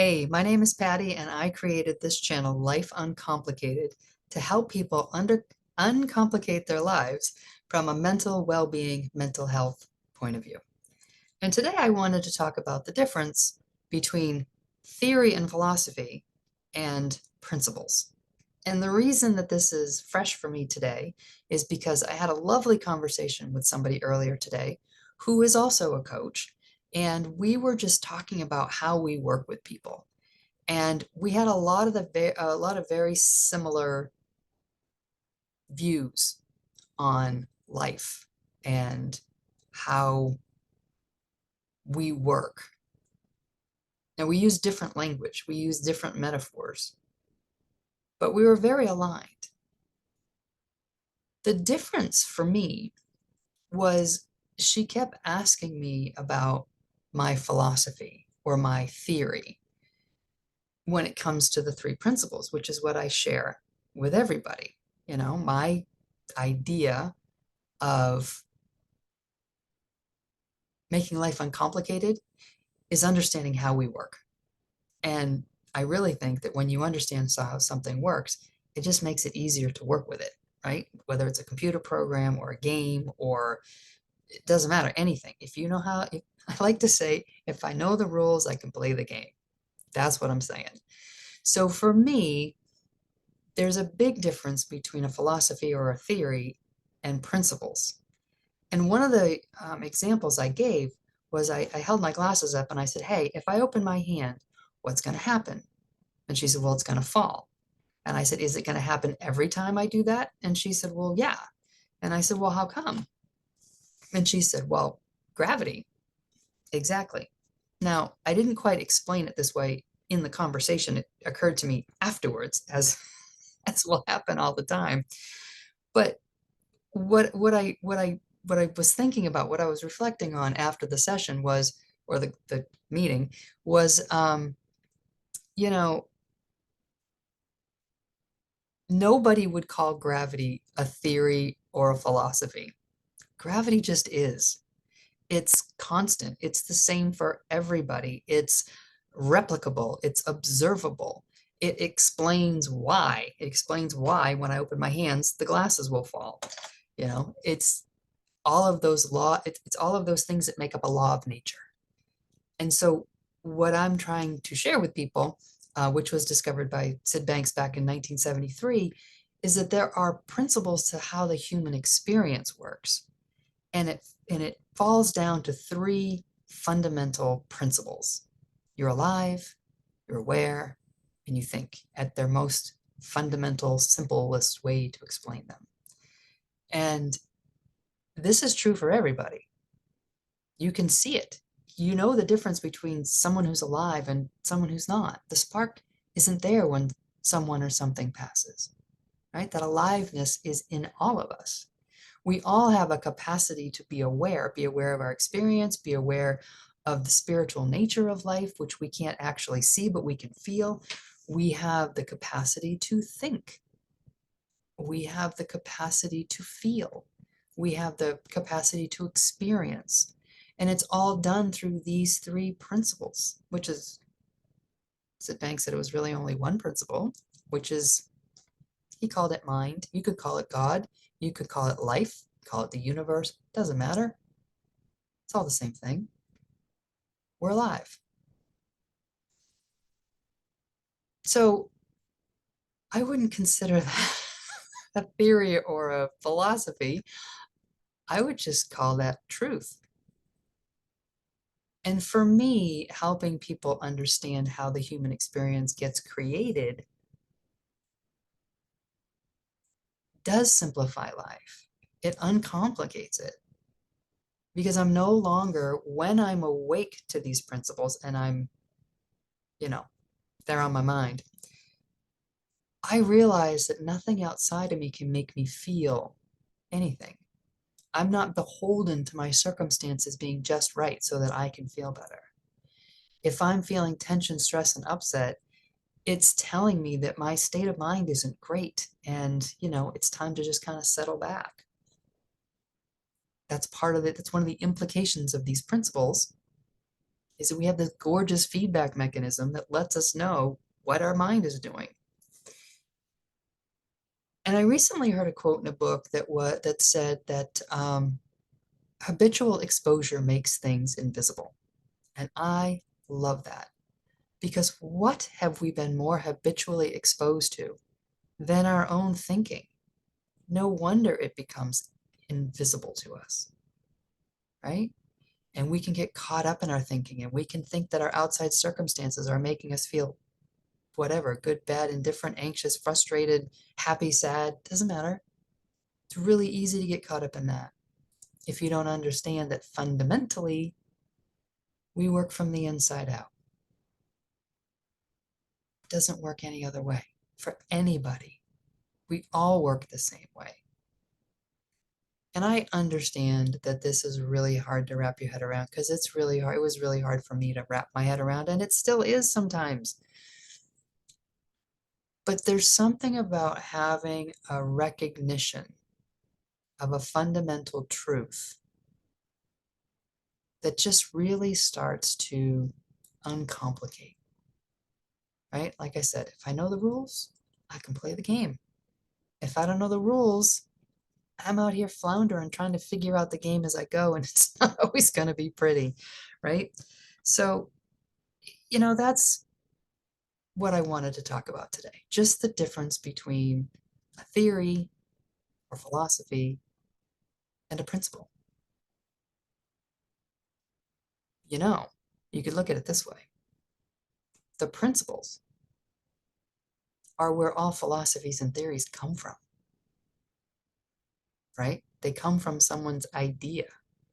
Hey, my name is Patty, and I created this channel, Life Uncomplicated, to help people uncomplicate their lives from a mental well-being, mental health point of view. And today I wanted to talk about the difference between theory and philosophy and principles. And the reason that this is fresh for me today is because I had a lovely conversation with somebody earlier today who is also a coach, and we were just talking about how we work with people. And we had a lot of very similar views on life and how we work. Now, we use different language, we use different metaphors, but we were very aligned. The difference for me was she kept asking me about my philosophy or my theory when it comes to the three principles, which is what I share with everybody. You know, my idea of making life uncomplicated is understanding how we work. And I really think that when you understand how something works, it just makes it easier to work with it, right? Whether it's a computer program or a game, or it doesn't matter, anything. If you know how, I like to say, if I know the rules, I can play the game. That's what I'm saying. So for me, there's a big difference between a philosophy or a theory and principles. And one of the examples I gave was I held my glasses up and I said, hey, if I open my hand, what's going to happen? And she said, well, it's going to fall. And I said, is it going to happen every time I do that? And she said, well, yeah. And I said, well, how come? And she said, well, gravity. Exactly. Now, I didn't quite explain it this way in the conversation. It occurred to me afterwards, as as will happen all the time. But what I was thinking about, what I was reflecting on after the session was, or the meeting was, you know, nobody would call gravity a theory or a philosophy. Gravity just is. It's constant. It's the same for everybody. It's replicable. It's observable. It explains why. It explains why when I open my hands, the glasses will fall. You know, it's all of those it's all of those things that make up a law of nature. And so what I'm trying to share with people, which was discovered by Sid Banks back in 1973, is that there are principles to how the human experience works. And it falls down to three fundamental principles. You're alive, you're aware, and you think, at their most fundamental, simplest way to explain them. And this is true for everybody. You can see it. You know the difference between someone who's alive and someone who's not. The spark isn't there when someone or something passes, right? That aliveness is in all of us. We all have a capacity to be aware of our experience, be aware of the spiritual nature of life, which we can't actually see, but we can feel. We have the capacity to think. We have the capacity to feel. We have the capacity to experience. And it's all done through these three principles, which is, Sid Banks said it was really only one principle, which is, he called it mind. You could call it God. You could call it life, call it the universe. Doesn't matter. It's all the same thing. We're alive. So I wouldn't consider that a theory or a philosophy. I would just call that truth. And for me, helping people understand how the human experience gets created does simplify life. It uncomplicates it. Because I'm no longer, when I'm awake to these principles and I'm, they're on my mind, I realize that nothing outside of me can make me feel anything. I'm not beholden to my circumstances being just right so that I can feel better. If I'm feeling tension, stress, and upset, it's telling me that my state of mind isn't great. And, it's time to just kind of settle back. That's part of it. That's one of the implications of these principles, is that we have this gorgeous feedback mechanism that lets us know what our mind is doing. And I recently heard a quote in a book that said that habitual exposure makes things invisible. And I love that, because what have we been more habitually exposed to than our own thinking? No wonder it becomes invisible to us, right? And we can get caught up in our thinking, and we can think that our outside circumstances are making us feel whatever, good, bad, indifferent, anxious, frustrated, happy, sad, doesn't matter. It's really easy to get caught up in that if you don't understand that fundamentally we work from the inside out. It doesn't work any other way for anybody. We all work the same way. And I understand that this is really hard to wrap your head around, because it's really hard. It was really hard for me to wrap my head around, and it still is sometimes. But there's something about having a recognition of a fundamental truth that just really starts to uncomplicate, right? Like I said, if I know the rules, I can play the game. If I don't know the rules, I'm out here floundering, trying to figure out the game as I go, and it's not always going to be pretty, right? So, that's what I wanted to talk about today. Just the difference between a theory or philosophy and a principle. You know, you could look at it this way. The principles are where all philosophies and theories come from, right? They come from someone's idea.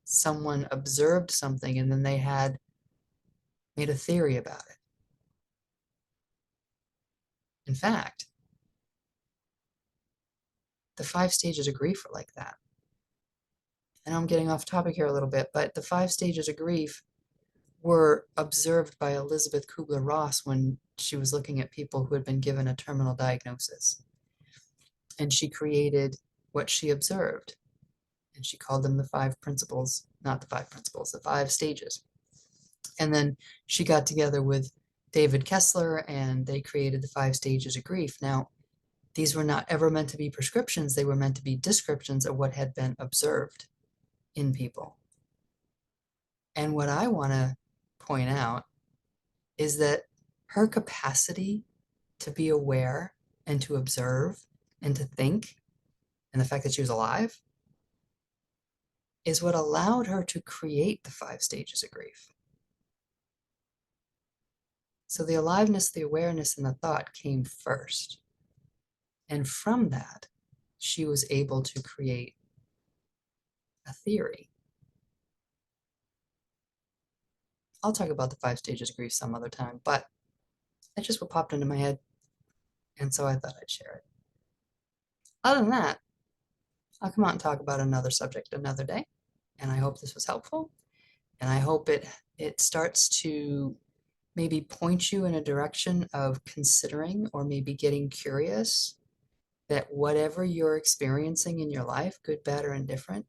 Someone observed something and then they had made a theory about it. In fact, the 5 stages of grief are like that. And I'm getting off topic here a little bit, but the 5 stages of grief were observed by Elizabeth Kubler-Ross when she was looking at people who had been given a terminal diagnosis. And she created what she observed. And she called them the 5 principles, not the 5 principles, the 5 stages. And then she got together with David Kessler and they created the 5 stages of grief. Now, these were not ever meant to be prescriptions. They were meant to be descriptions of what had been observed in people. And what I want to point out is that her capacity to be aware and to observe and to think, and the fact that she was alive, is what allowed her to create the 5 stages of grief. So the aliveness, the awareness, and the thought came first. And from that, she was able to create a theory. I'll talk about the 5 stages of grief some other time, but that's just what popped into my head. And so I thought I'd share it. Other than that, I'll come out and talk about another subject another day. And I hope this was helpful. And I hope it starts to maybe point you in a direction of considering or maybe getting curious that whatever you're experiencing in your life, good, bad, or indifferent,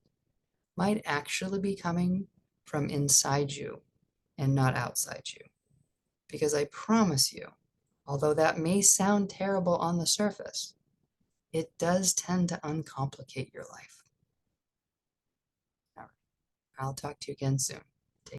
might actually be coming from inside you and not outside you. Because I promise you, although that may sound terrible on the surface, it does tend to uncomplicate your life. All right, I'll talk to you again soon.